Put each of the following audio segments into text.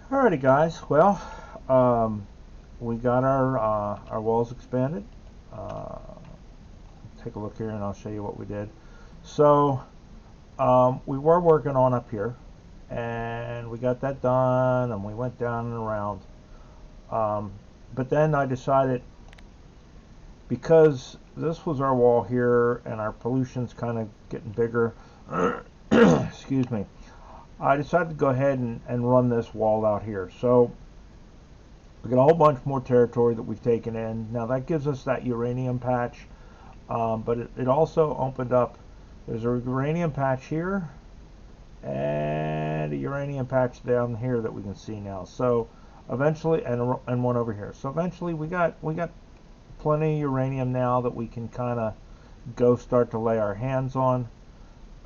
Alrighty, guys. Well, we got our walls expanded. Uh, Take a look here, and I'll show you what we did. So we were working on up here, and we got that done, and we went down and around. But then I decided, because this was our wall here, and our pollution's kind of getting bigger. Excuse me. I decided to go ahead and run this wall out here. So we got a whole bunch more territory that we've taken in. Now that gives us that uranium patch, but it also opened up. There's a uranium patch here and a uranium patch down here that we can see now. So eventually, and one over here. So eventually, we got plenty of uranium now that we can kind of go start to lay our hands on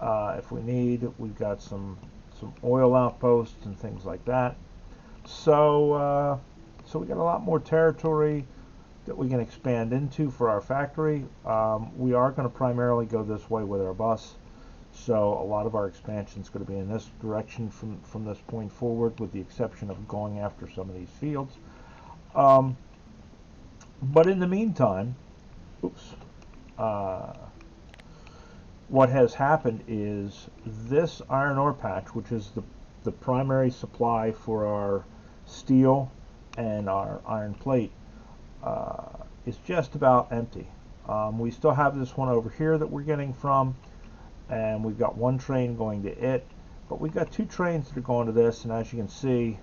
if we need. We've got some oil outposts and things like that. So so we got a lot more territory that we can expand into for our factory. We are going to primarily go this way with our bus, so a lot of our expansion is going to be in this direction from this point forward, with the exception of going after some of these fields. But in the meantime, oops, what has happened is this iron ore patch, which is the primary supply for our steel and our iron plate, is just about empty. We still have this one over here that we're getting from, and we've got one train going to it, but we've got two trains that are going to this, and as you can see,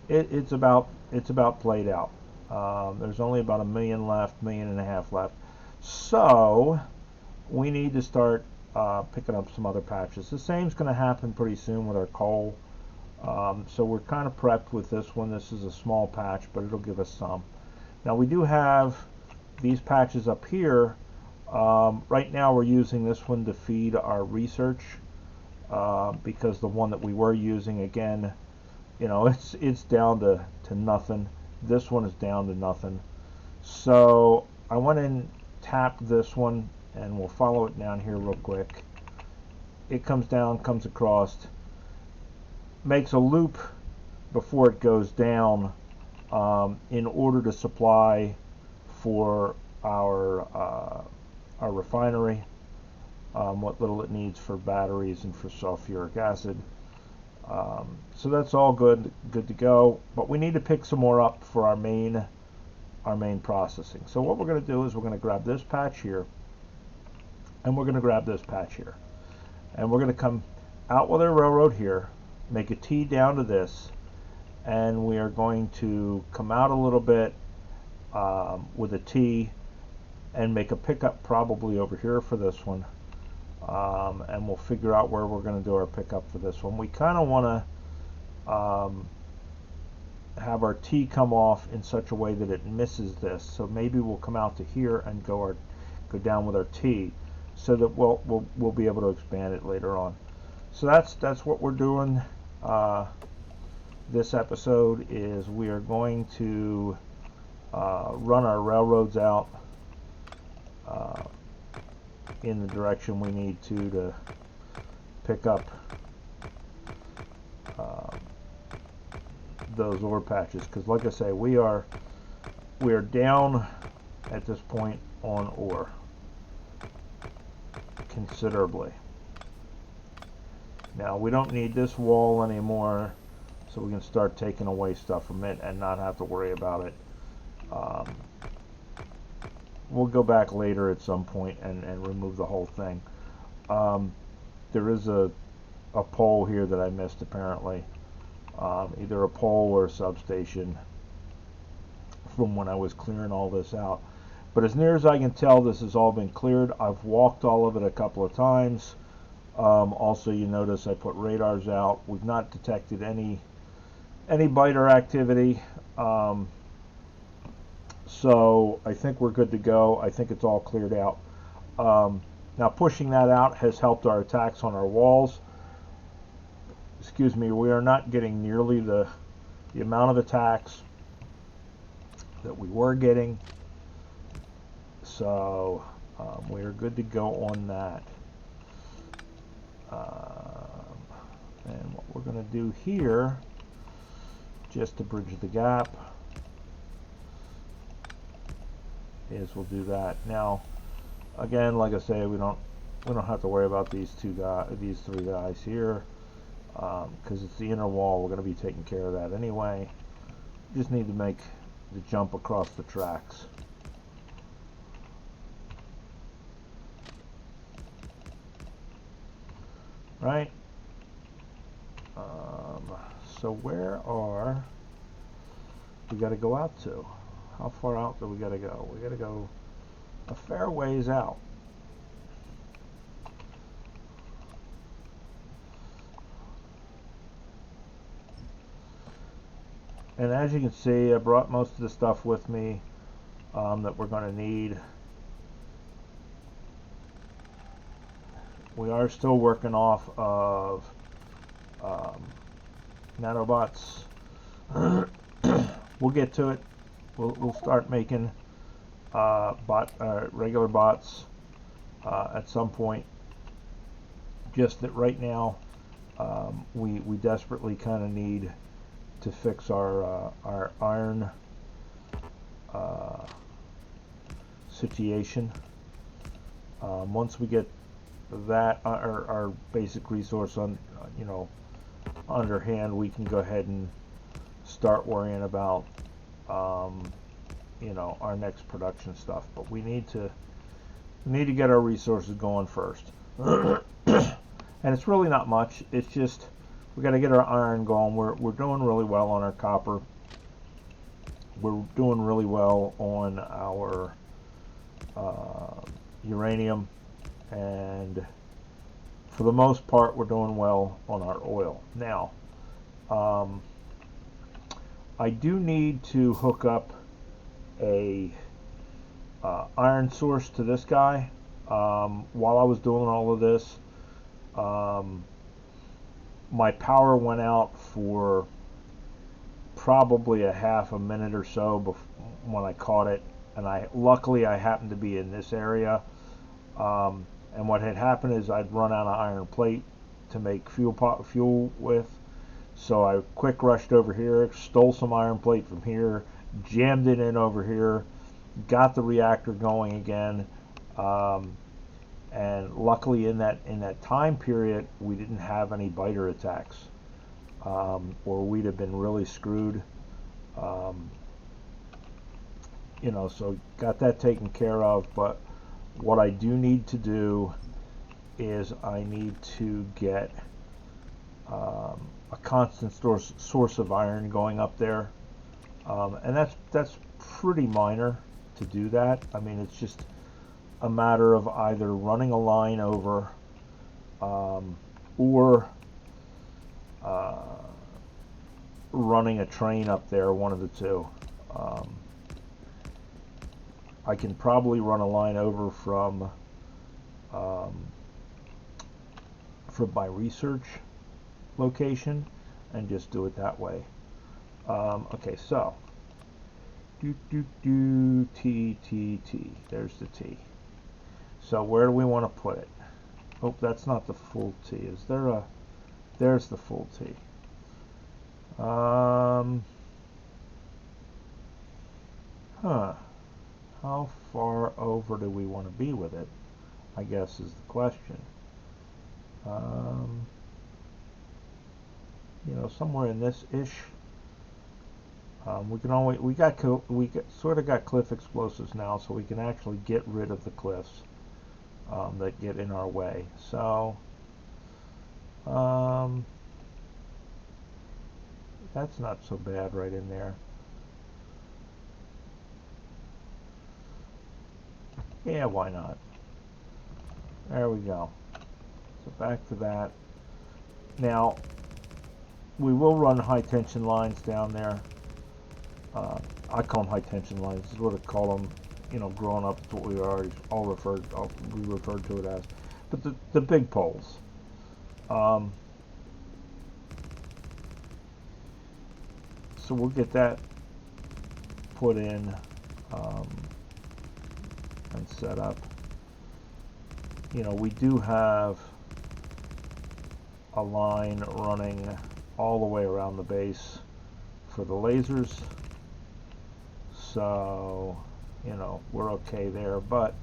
it's about played out. There's only about 1 million left, 1.5 million left. So we need to start picking up some other patches. The same's going to happen pretty soon with our coal. So we're kind of prepped with this one. This is a small patch, but it'll give us some. Now we do have these patches up here. Right now we're using this one to feed our research, because the one that we were using, again, you know, it's down to nothing. This one is down to nothing. So I went and tapped this one, and we'll follow it down here real quick. It comes down, comes across, makes a loop before it goes down, in order to supply for our refinery what little it needs for batteries and for sulfuric acid. So that's all good to go, but we need to pick some more up for our main processing. So what we're going to do is we're going to grab this patch here, and we're going to grab this patch here, and we're going to come out with our railroad here, make a T down to this, and we are going to come out a little bit with a T and make a pickup probably over here for this one, and we'll figure out where we're going to do our pickup for this one. We kind of want to have our T come off in such a way that it misses this, so maybe we'll come out to here and go down with our T, so that we'll be able to expand it later on. So that's what we're doing. This episode is we are going to run our railroads out in the direction we need to pick up those ore patches, because like I say, we are down at this point on ore considerably. Now we don't need this wall anymore, so we can start taking away stuff from it and not have to worry about it. We'll go back later at some point and remove the whole thing. There is a pole here that I missed, apparently. Either a pole or a substation from when I was clearing all this out. But as near as I can tell, this has all been cleared. I've walked all of it a couple of times. Also, you notice I put radars out. We've not detected any biter activity. So I think we're good to go. I think it's all cleared out. Now pushing that out has helped our attacks on our walls. Excuse me, we are not getting nearly the amount of attacks that we were getting. So we are good to go on that. And what we're going to do here just to bridge the gap is we'll do that. Now again, like I say, we don't have to worry about these three guys here, because it's the inner wall. We're going to be taking care of that anyway. Just need to make the jump across the tracks. Right? So where are we got to go out to? How far out do we got to go? We got to go a fair ways out. And as you can see, I brought most of the stuff with me that we're going to need. We are still working off of nanobots. We'll get to it. We'll start making regular bots at some point. Just that right now, we desperately kind of need to fix our iron situation. Once we get that our basic resource on underhand, we can go ahead and start worrying about our next production stuff. But we need to get our resources going first. And it's really not much. It's just we got to get our iron going. We're doing really well on our copper. We're doing really well on our uranium, and for the most part we're doing well on our oil. Now I do need to hook up a iron source to this guy. While I was doing all of this, my power went out for probably a half a minute or so when I caught it, and luckily I happened to be in this area. And what had happened is I'd run out of iron plate to make fuel with, so I quick rushed over here, stole some iron plate from here, jammed it in over here, got the reactor going again, and luckily in that time period we didn't have any biter attacks, or we'd have been really screwed. So got that taken care of. But what I do need to do is I need to get a constant source of iron going up there, and that's pretty minor to do that. I mean, it's just a matter of either running a line over or running a train up there, one of the two. I can probably run a line over from my research location and just do it that way. Okay, so T. There's the T. So where do we want to put it? Oh, that's not the full T. Is there a? There's the full T. How far over do we want to be with it, I guess is the question. Somewhere in this ish. We sort of got cliff explosives now, so we can actually get rid of the cliffs that get in our way. So that's not so bad right in there. Yeah, why not? There we go. So back to that. Now, we will run high tension lines down there. I call them high tension lines. This is what I call them. Growing up, it's what we referred to it as. But the big poles. So we'll get that put in and set up. We do have a line running all the way around the base for the lasers. So, you know, we're okay there, but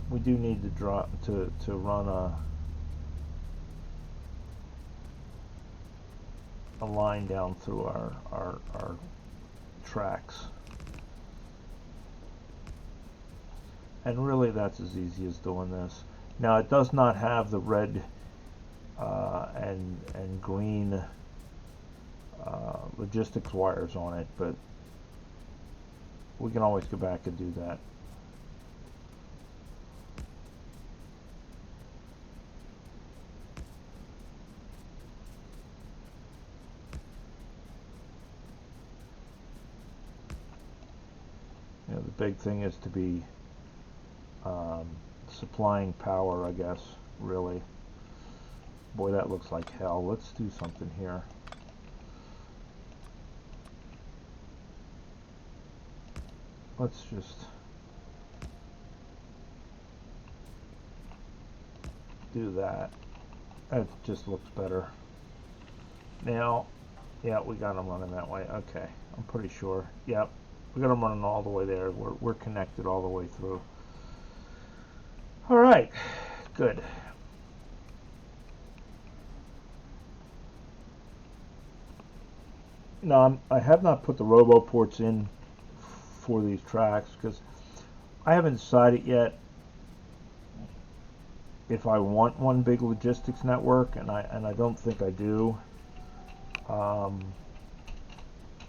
we do need to run a line down through our tracks. And really that's as easy as doing this. Now it does not have the red and green logistics wires on it, but we can always go back and do that. You know, the big thing is to be supplying power, I guess, really. Boy, that looks like hell. Let's do something here. Let's just do that. That just looks better. Now, yeah, we got them running that way. Okay, I'm pretty sure. Yep, we got them running all the way there. We're connected all the way through. All right, good. Now, I have not put the robo ports in for these tracks because I haven't decided yet if I want one big logistics network, and I don't think I do. And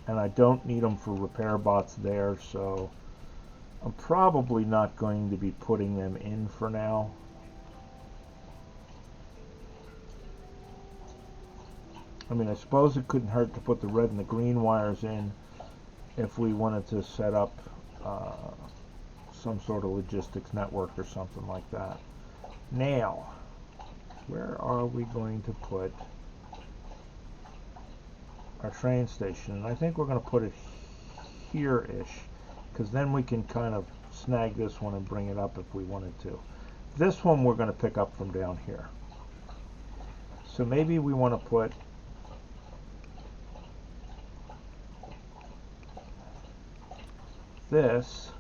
I don't need them for repair bots there, so I'm probably not going to be putting them in for now. I mean, I suppose it couldn't hurt to put the red and the green wires in if we wanted to set up some sort of logistics network or something like that. Now, where are we going to put our train station? And I think we're going to put it here-ish, because then we can kind of snag this one and bring it up if we wanted to. This one we're going to pick up from down here. So maybe we want to put this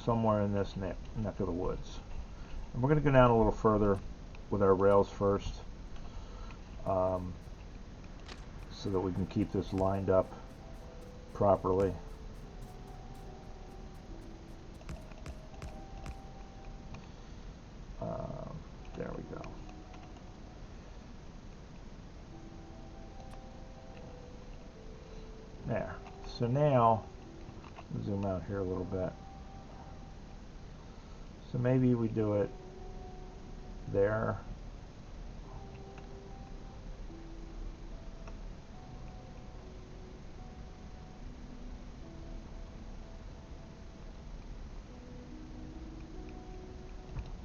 somewhere in this neck of the woods. And we're going to go down a little further with our rails first, so that we can keep this lined up properly. There we go. There. So now, zoom out here a little bit. So maybe we do it there.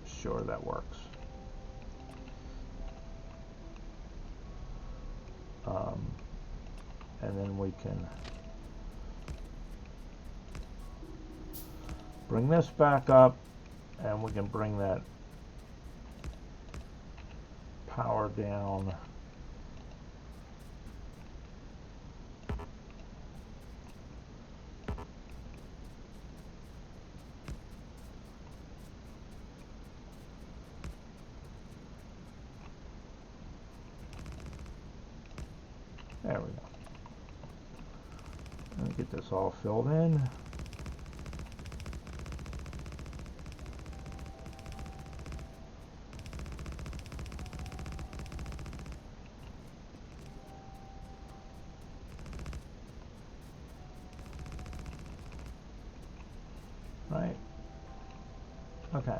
Sure, that works. And then we can bring this back up, and we can bring that power down. There we go. Let me get this all filled in. Right? Okay.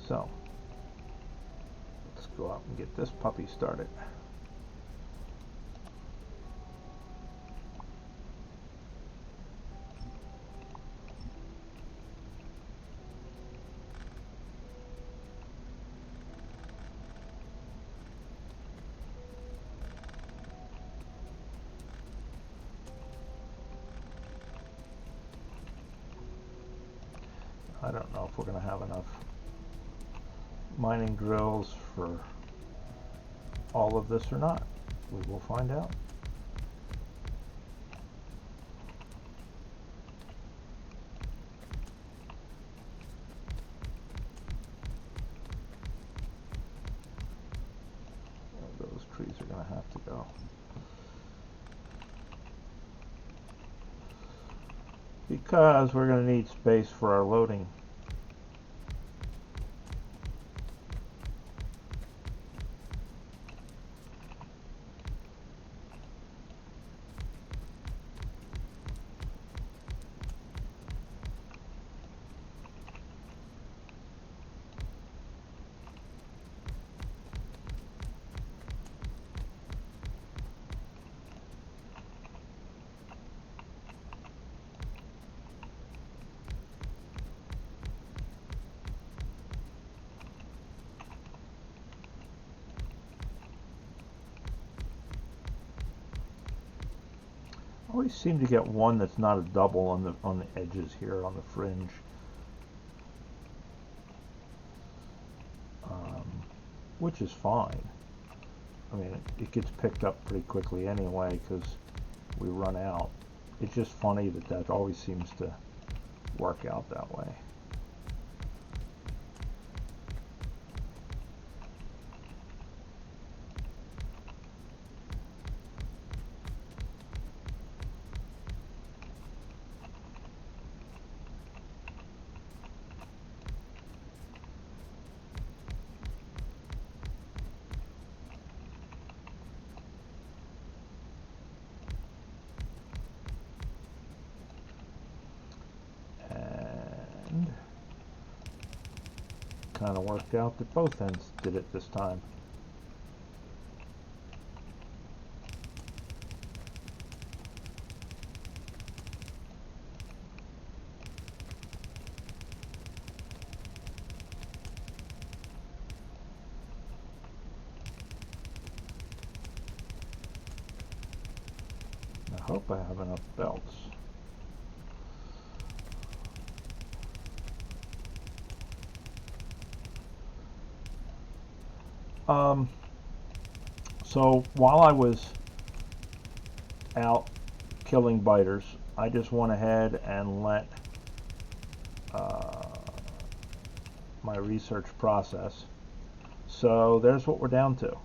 So, let's go out and get this puppy started. I don't know if we're going to have enough mining drills for all of this or not. We will find out. Those trees are going to have to go. Because we're going to need space for our loading. Always seem to get one that's not a double on the edges here on the fringe. Which is fine. I mean, it gets picked up pretty quickly anyway because we run out. It's just funny that that always seems to work out that way. Kind of worked out that both ends did it this time. I hope I have enough belts. So while I was out killing biters, I just went ahead and let my research process. So there's what we're down to.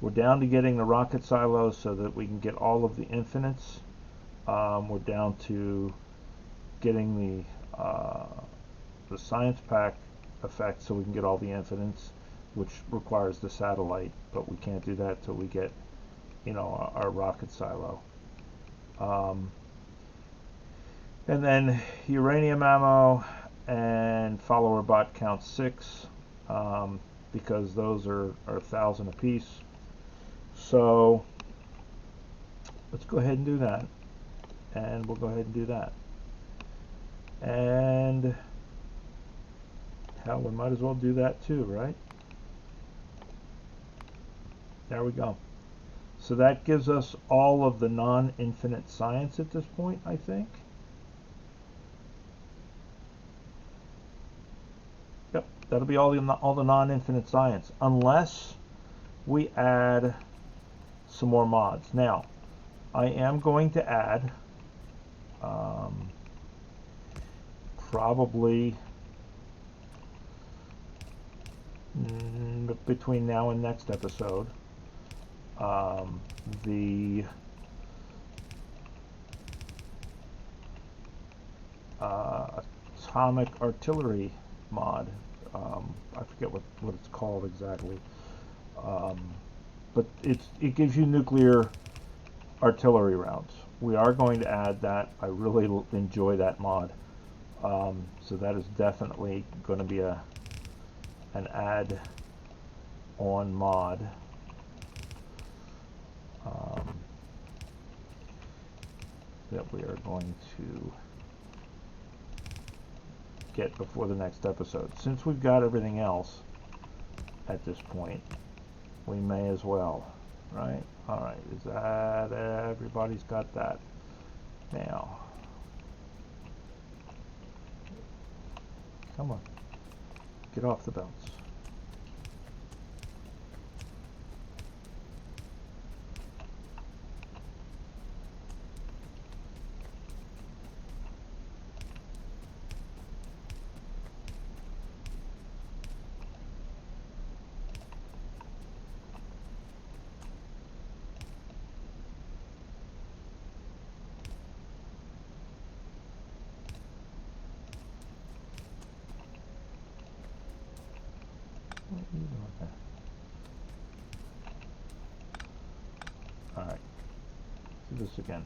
We're down to getting the rocket silos so that we can get all of the infinites. We're down to getting the science pack effect so we can get all the infinites, which requires the satellite, but we can't do that till we get, you know, our rocket silo. And then uranium ammo and follower bot count 6, because those are 1,000 apiece. So let's go ahead and do that, and we'll go ahead and do that. And hell, we might as well do that too, right? There we go. So that gives us all of the non-infinite science at this point, I think. Yep, that'll be all the non-infinite science, unless we add some more mods. Now, I am going to add probably between now and next episode the atomic artillery mod. I forget what it's called exactly, but it gives you nuclear artillery rounds. We are going to add that. I really enjoy that mod, so that is definitely going to be an add-on mod. That we are going to get before the next episode. Since we've got everything else at this point, we may as well, right? Alright, is that everybody's got that? Now, Come on. Get off the belts. What are you doing there? Alright. Do this again.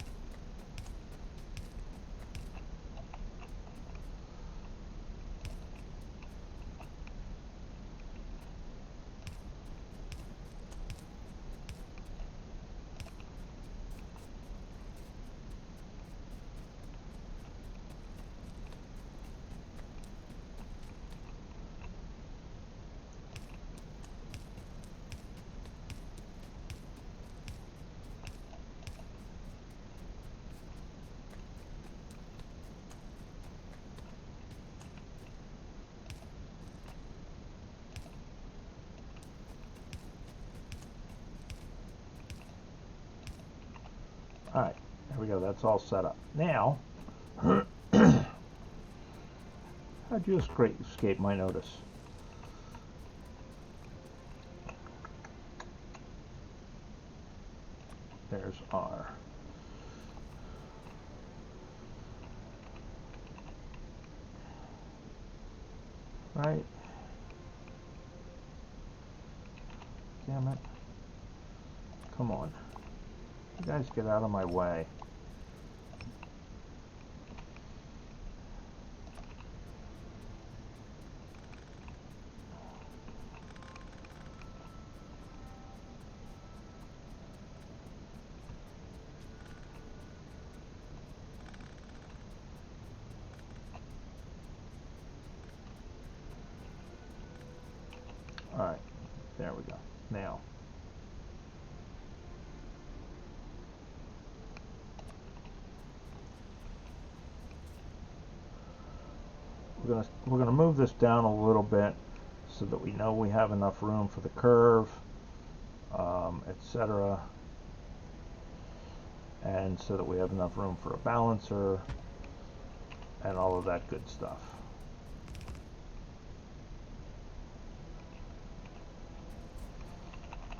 Alright, there we go, that's all set up. Now, how'd you escape my notice? There's R. Right? Damn it. Come on. You guys get out of my way. Alright, there we go. Now, we're gonna move this down a little bit so that we know we have enough room for the curve, etc., and so that we have enough room for a balancer and all of that good stuff.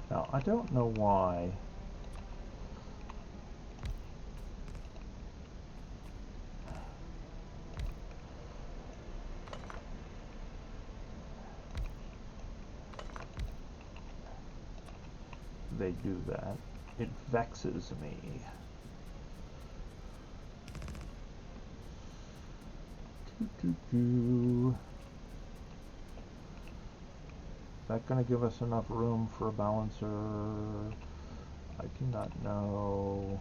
Now, I don't know why they do that. It vexes me. Is that going to give us enough room for a balancer? I do not know.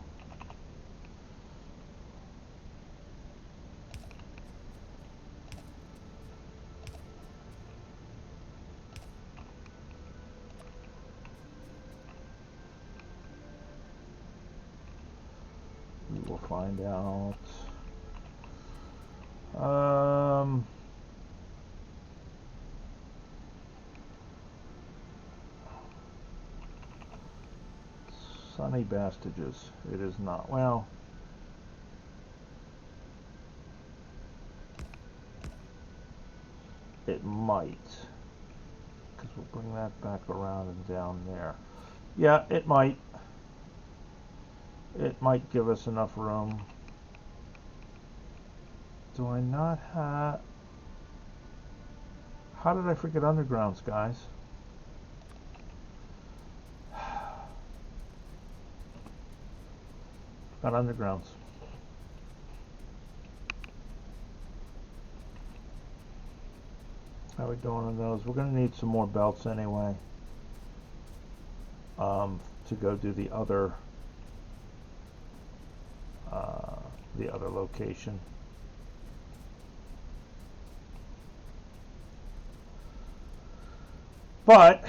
We will find out. Sunny Bastages. It is not. Well, it might. Because we'll bring that back around and down there. Yeah, it might. It might give us enough room. Do I not have... How did I forget undergrounds, guys? Got undergrounds. How are we doing on those? We're going to need some more belts anyway. To go do the other location. But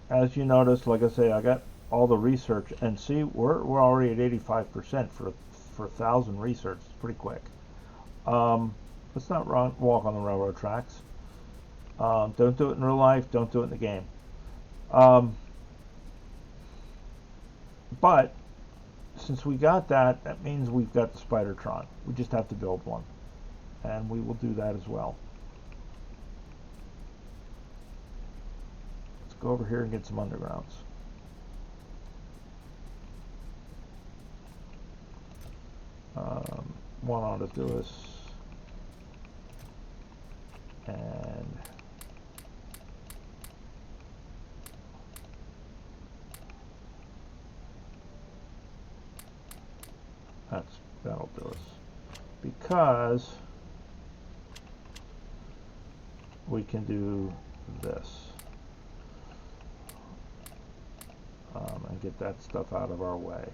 as you notice, like I say, I got all the research, and see, we're already at 85% for 1,000 research. It's pretty quick. Let's not walk on the railroad tracks. Don't do it in real life. Don't do it in the game. But since we got that, that means we've got the Spidertron. We just have to build one. And we will do that as well. Let's go over here and get some undergrounds. One ought to do this. And that'll do us. Because we can do this. And get that stuff out of our way.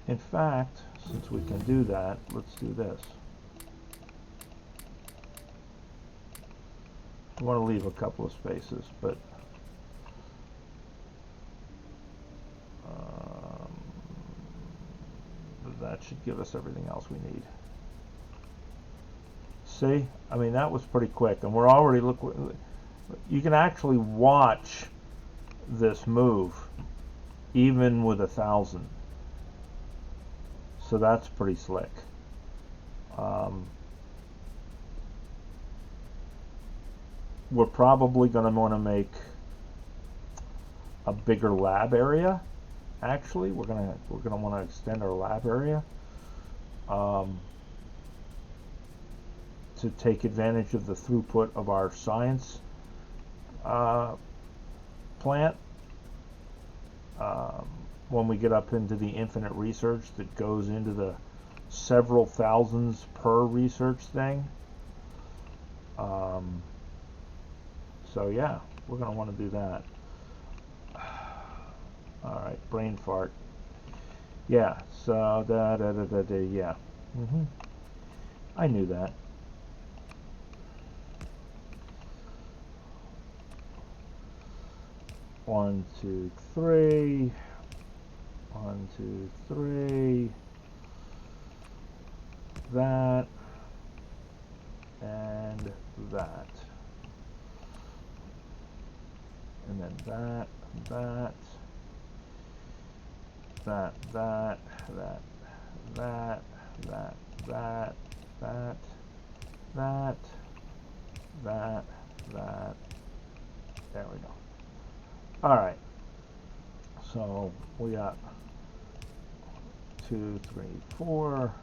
In fact, since we can do that, let's do this. I want to leave a couple of spaces, but that should give us everything else we need. See? I mean, that was pretty quick, and we're already, look, you can actually watch this move even with 1,000. So that's pretty slick. We're probably going to want to make a bigger lab area. Actually, we're gonna want to extend our lab area to take advantage of the throughput of our science plant. When we get up into the infinite research that goes into the several thousands per research thing. So yeah, we're going to want to do that. Alright, brain fart. Yeah, so yeah. I knew that. One, two, three. 1, 2, 3. That. And that. And then that. That. That. That. That. That. That. That. That. That. That. That. There we go. All right. So we got 2, 3, 4.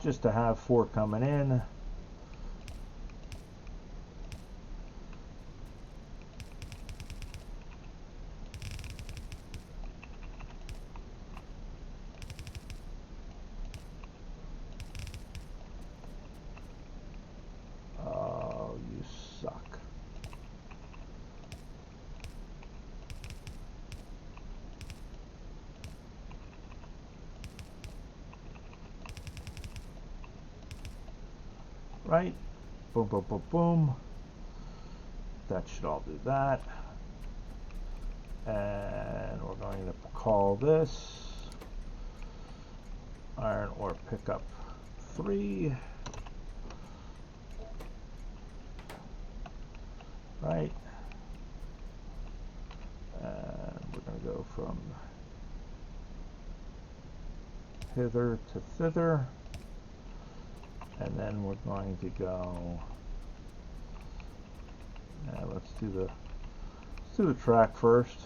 Just to have 4 coming in. Oh, you suck. Right? Boom, boom, boom, boom. That should all do that. And we're going to call this iron ore pickup 3. Right? And we're going to go from hither to thither. And then we're going to go. Let's do the track first.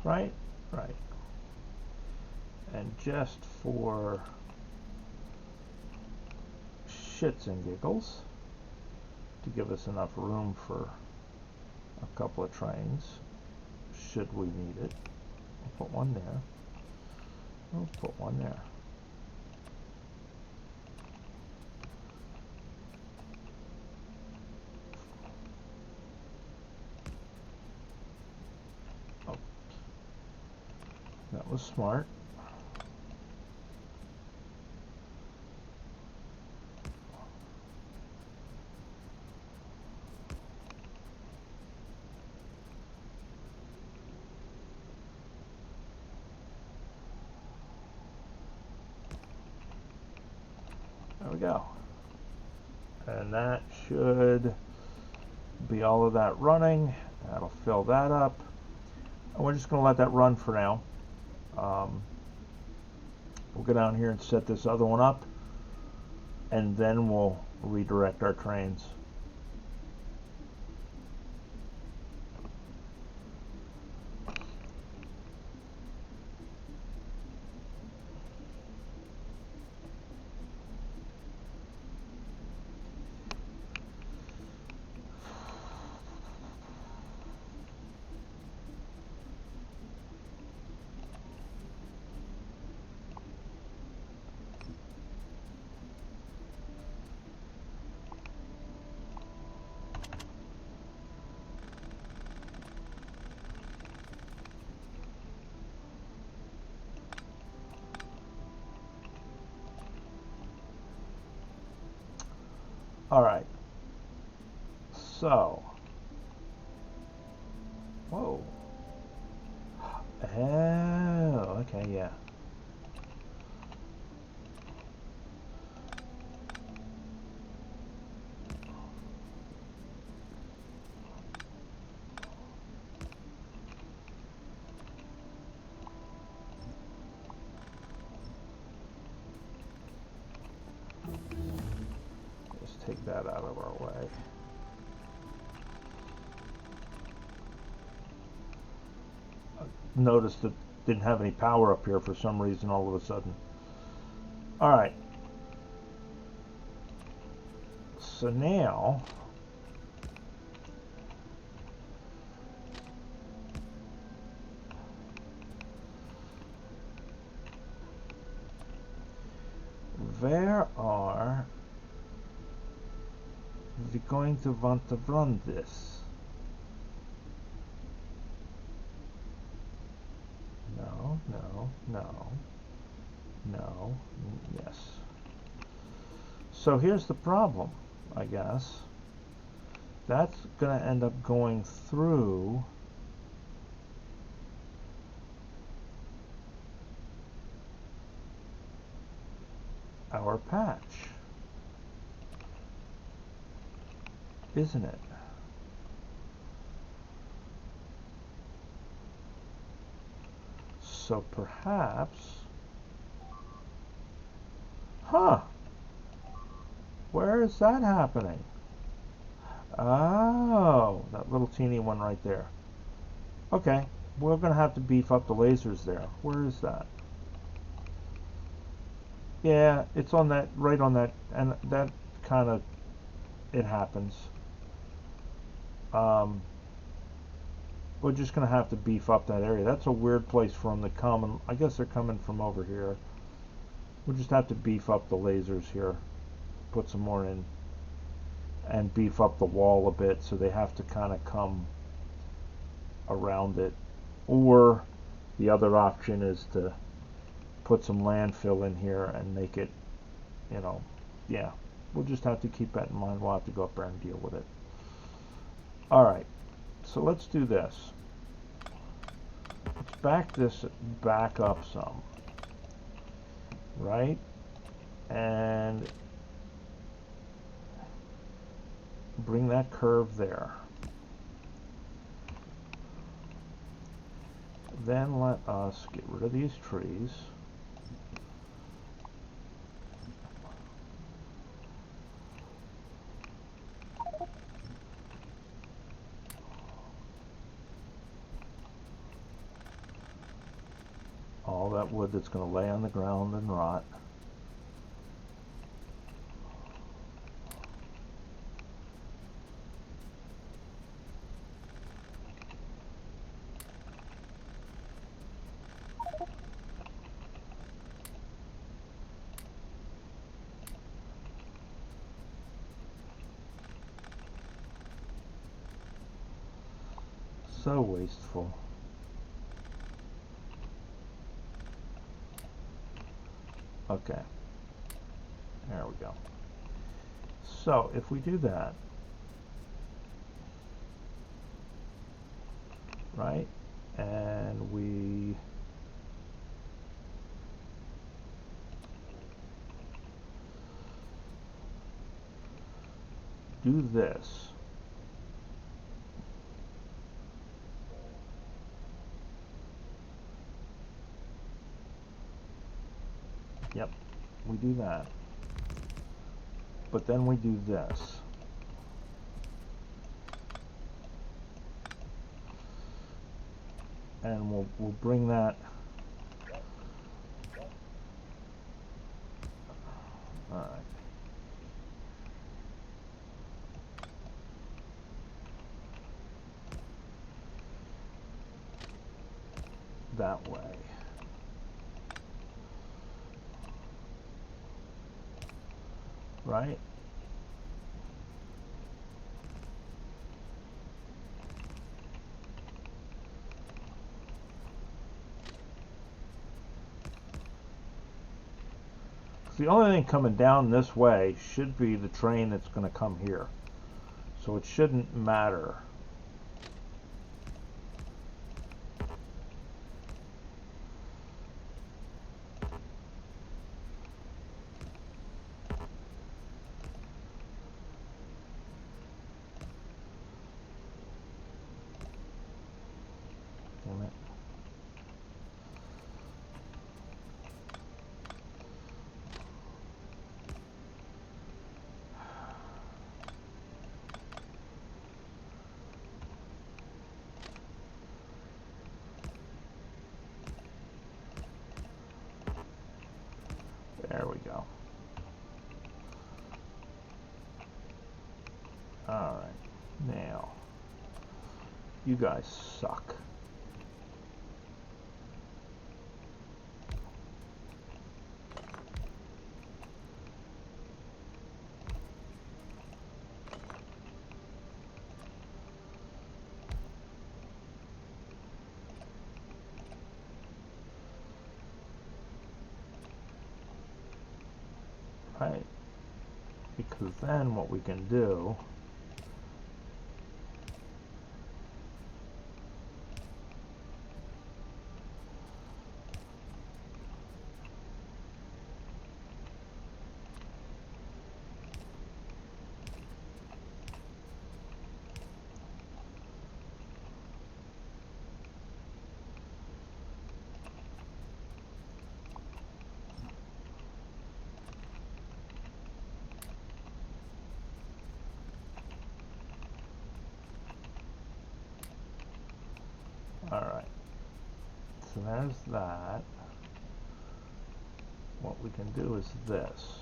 Right? Right. And just for shits and giggles, to give us enough room for a couple of trains, should we need it, we'll put one there. We'll put one there. Oh, that was smart. There we go. And that should be all of that running. That'll fill that up. And we're just going to let that run for now. We'll go down here and set this other one up, and then we'll redirect our trains. All right. So, whoa. Oh, okay, yeah. Take that out of our way. I noticed it didn't have any power up here for some reason all of a sudden. Alright. So now where are we going to want to run this? No, no, no, no, yes. So here's the problem, I guess. That's going to end up going through our patch, isn't it? So perhaps, where is that happening? Oh, that little teeny one right there. Okay, we're going to have to beef up the lasers there. Where is that? Yeah, it's on that, right on that, and that kind of, it happens. We're just going to have to beef up that area. That's a weird place for them to come, and I guess they're coming from over here. We'll just have to beef up the lasers here, put some more in, and beef up the wall a bit so they have to kind of come around it. Or the other option is to put some landfill in here and make it, you know, yeah. We'll just have to keep that in mind. We'll have to go up there and deal with it. Alright, so let's do this. Let's back this back up some. Right? And bring that curve there. Then let us get rid of these trees. that wood that's going to lay on the ground and rot. So wasteful. Okay, there we go. So if we do that, right, and we do this, yep, we do that, but then we do this. And we'll bring that, all right, that way. Right? The only thing coming down this way should be the train that's going to come here. So it shouldn't matter. Damn it. There we go. All right, now you guys suck. Right, because then what we can do Alright, so there's that. What we can do is this.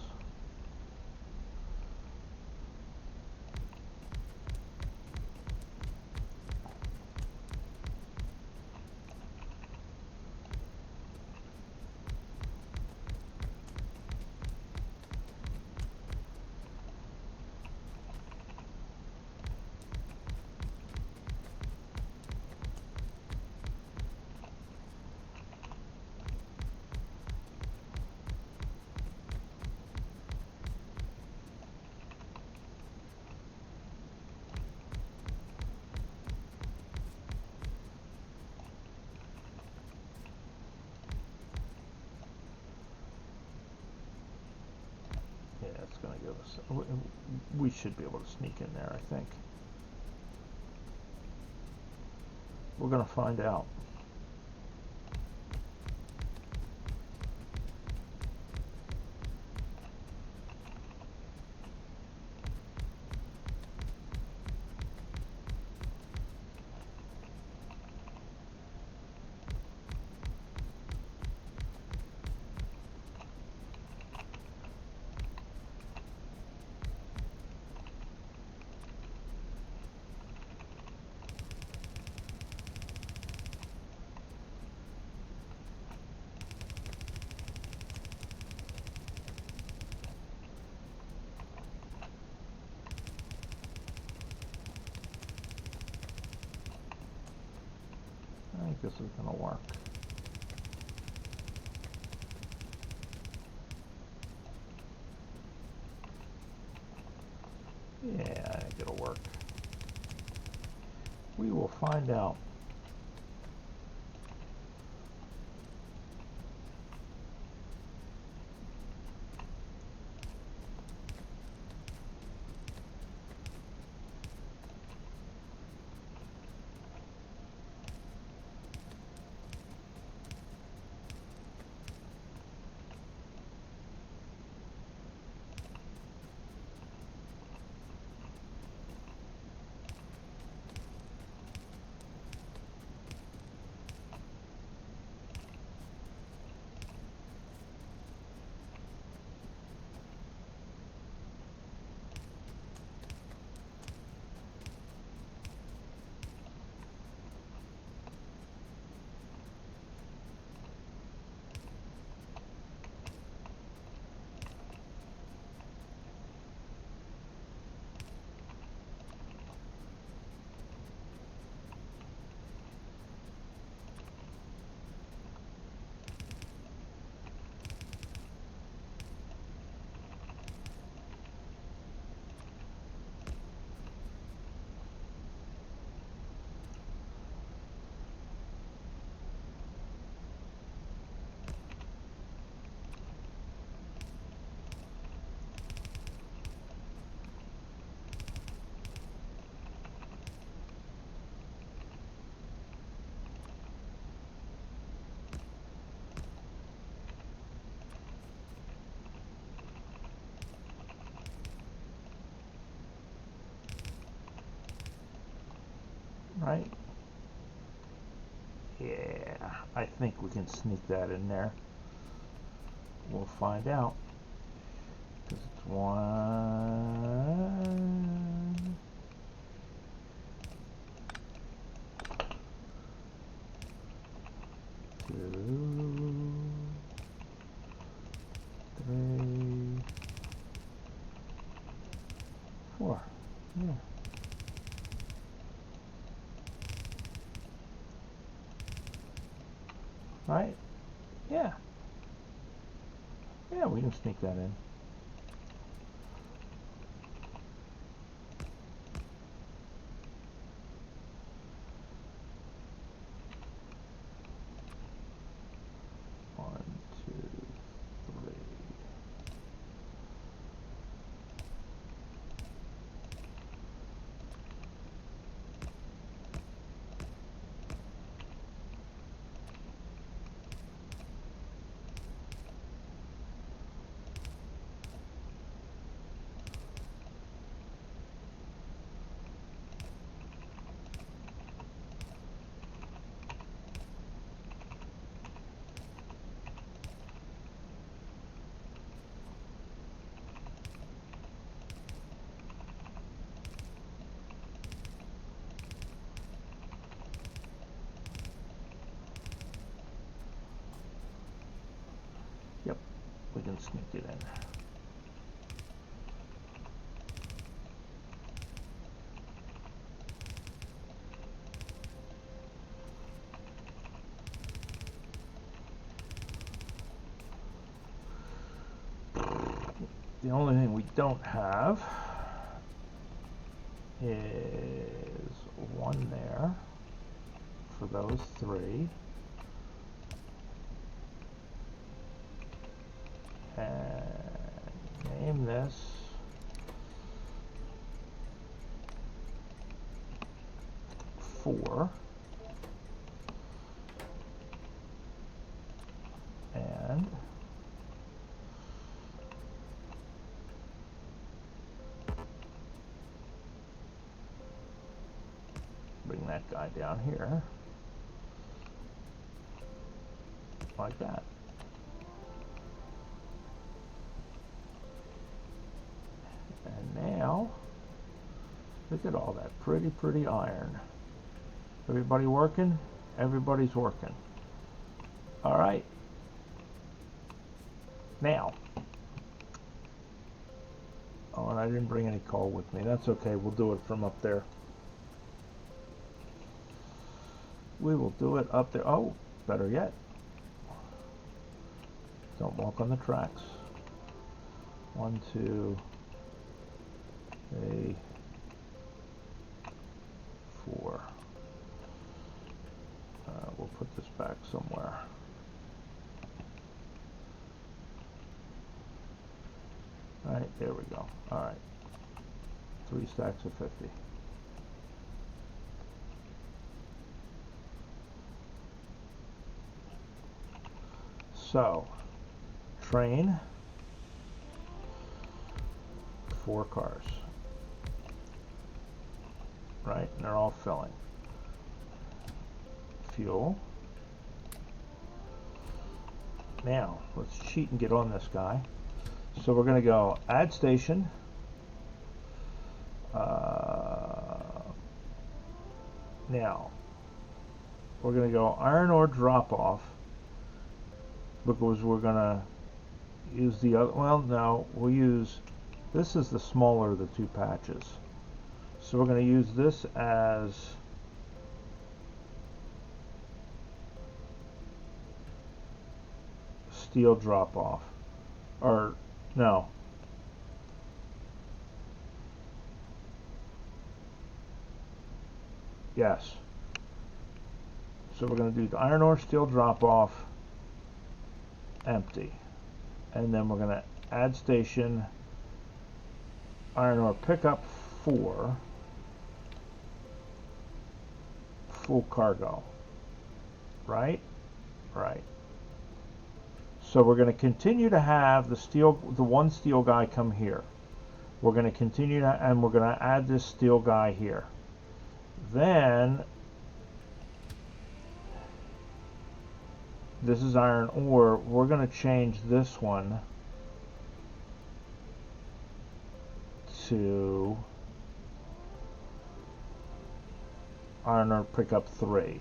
It's going to give us, we should be able to sneak in there, I think. We're going to find out. think this is going to work. Yeah, I think it'll work. We will find out. Right? Yeah, I think we can sneak that in there. We'll find out. Because it's 1, 2, 3, 4. Yeah. Right? Yeah. Yeah, we can sneak that in. Yep, we can sneak it in. The only thing we don't have is 1 there for those 3. And name this four, and bring that guy down here like that. And now look at all that pretty iron. Everybody working? Everybody's working. All right. Now, oh, and I didn't bring any coal with me. That's okay. We'll do it from up there. we will do it up there. Oh, better yet, don't walk on the tracks. 1, 2, 3, 4. We'll put this back somewhere. All right, there we go. All right, 3 stacks of 50. So, train, 4 cars, right? And they're all filling. Fuel. Now, let's cheat and get on this guy. So we're going to go add station. Now, we're going to go iron ore drop off, because we're going to use the other, well, no, we'll use, this is the smaller of the 2 patches. So we're going to use this as steel drop off. Or, no. Yes. So we're going to do the iron ore steel drop off empty. And then we're going to add station iron ore pickup 4 full cargo. Right? Right. So we're going to continue to have the one steel guy come here. We're going to continue to, and we're going to add this steel guy here. Then this is iron ore. We're going to change this one to iron ore pickup 3.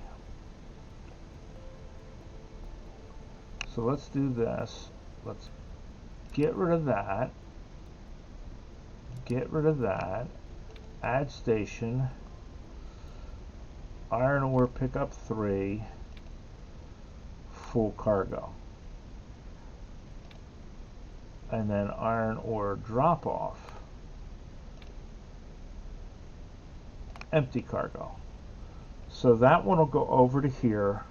So let's do this. Let's get rid of that. Get rid of that. Add station. Iron ore pickup 3. Full cargo. And then iron ore drop off. Empty cargo. So that one will go over to here.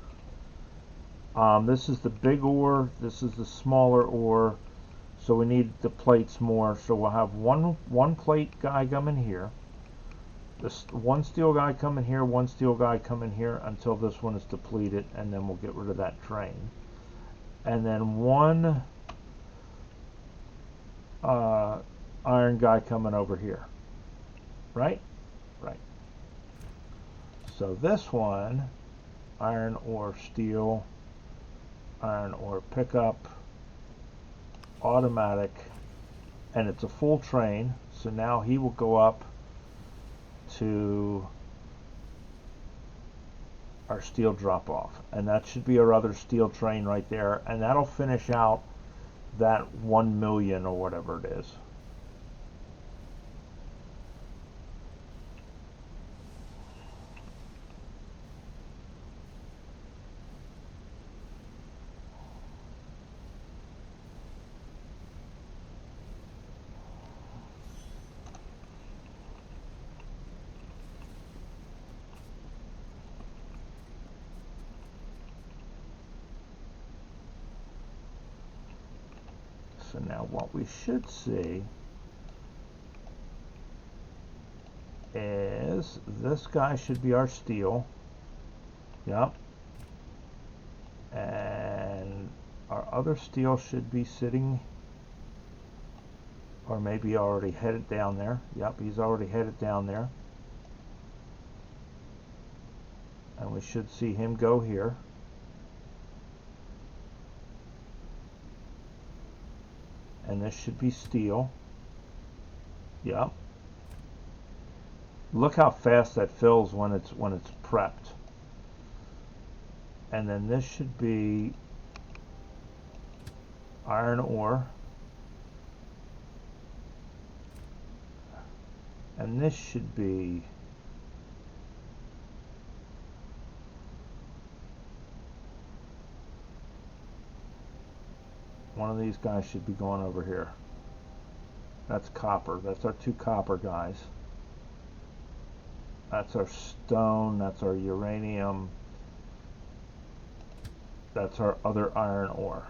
This is the big ore, this is the smaller ore, so we need the plates more. So we'll have one plate guy coming here, this one steel guy coming here, one steel guy coming here until this one is depleted, and then we'll get rid of that train. And then one iron guy coming over here, right? Right. So this one, iron ore steel, iron ore pickup, automatic, and it's a full train. So now he will go up to our steel drop off, and that should be our other steel train right there, and that'll finish out that 1 million or whatever it is. So now what we should see is this guy should be our steel. Yep. And our other steel should be sitting, or maybe already headed down there. Yep, he's already headed down there. And we should see him go here. And this should be steel. Yep. Look how fast that fills when it's prepped. And then this should be iron ore. And this should be One of these guys should be going over here. That's copper. That's our 2 copper guys. That's our stone. That's our uranium. That's our other iron ore.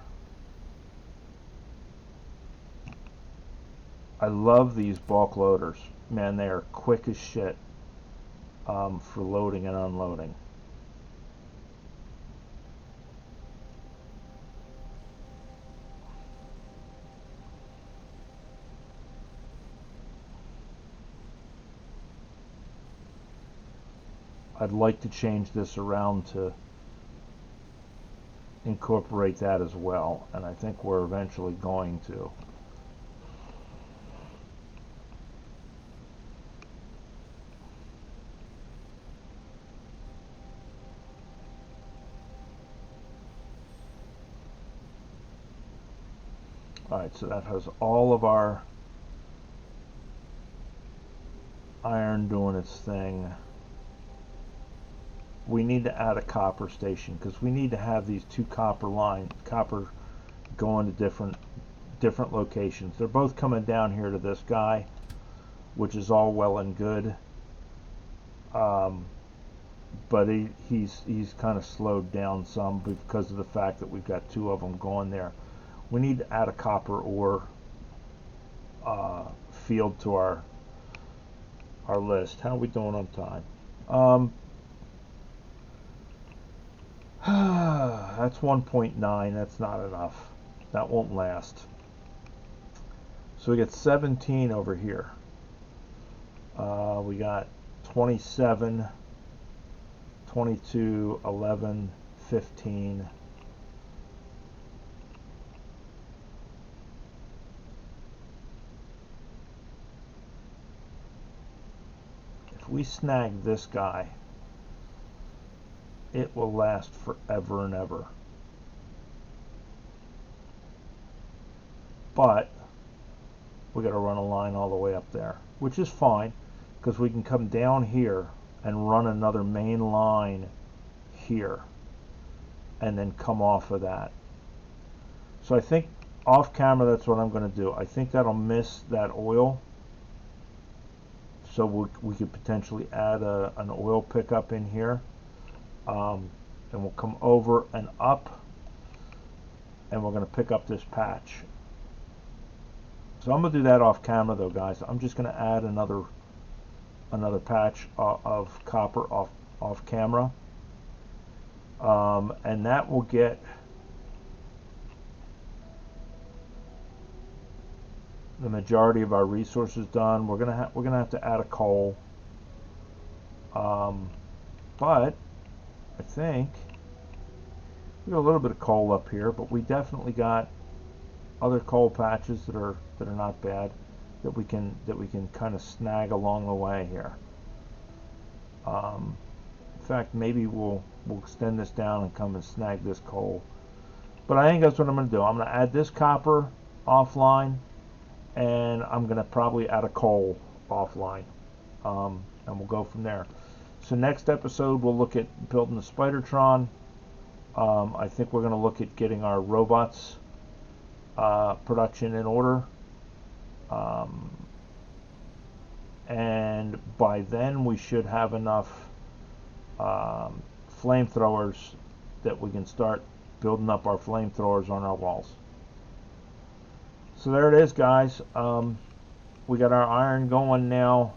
I love these bulk loaders. Man, they are quick as shit for loading and unloading. I'd like to change this around to incorporate that as well, and I think we're eventually going to. Alright, so that has all of our iron doing its thing. We need to add a copper station because we need to have these 2 copper going to different locations. They're both coming down here to this guy, which is all well and good. But he's kind of slowed down some because of the fact that we've got 2 of them going there. We need to add a copper ore field to our list. How are we doing on time? That's 1.9. That's not enough. That won't last. So we get 17 over here. We got 27, 22, 11, 15. If we snag this guy, it will last forever and ever. But we got to run a line all the way up there, which is fine because we can come down here and run another main line here and then come off of that. So I think off camera that's what I'm going to do. I think that'll miss that oil, so we could potentially add an oil pickup in here. And we'll come over and up, and we're going to pick up this patch. So I'm going to do that off camera though, guys. I'm just going to add another patch of copper off camera, and that will get the majority of our resources done. We're gonna have to add a coal, but I think we got a little bit of coal up here, but we definitely got other coal patches that are not bad that we can kind of snag along the way here. In fact, maybe we'll extend this down and come and snag this coal. But I think that's what I'm going to do. I'm going to add this copper offline, and I'm going to probably add a coal offline, and we'll go from there. So next episode we'll look at building the Spidertron. I think we're going to look at getting our robots production in order, and by then we should have enough flamethrowers that we can start building up our flamethrowers on our walls. So there it is, guys. We got our iron going now.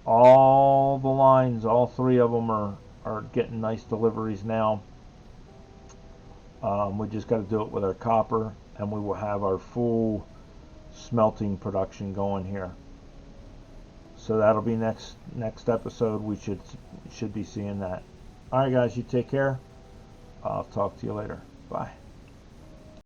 All the lines, all 3 of them are getting nice deliveries now. We just got to do it with our copper, and we will have our full smelting production going here. So that'll be next episode. We should be seeing that. All right, guys, you take care. I'll talk to you later. Bye.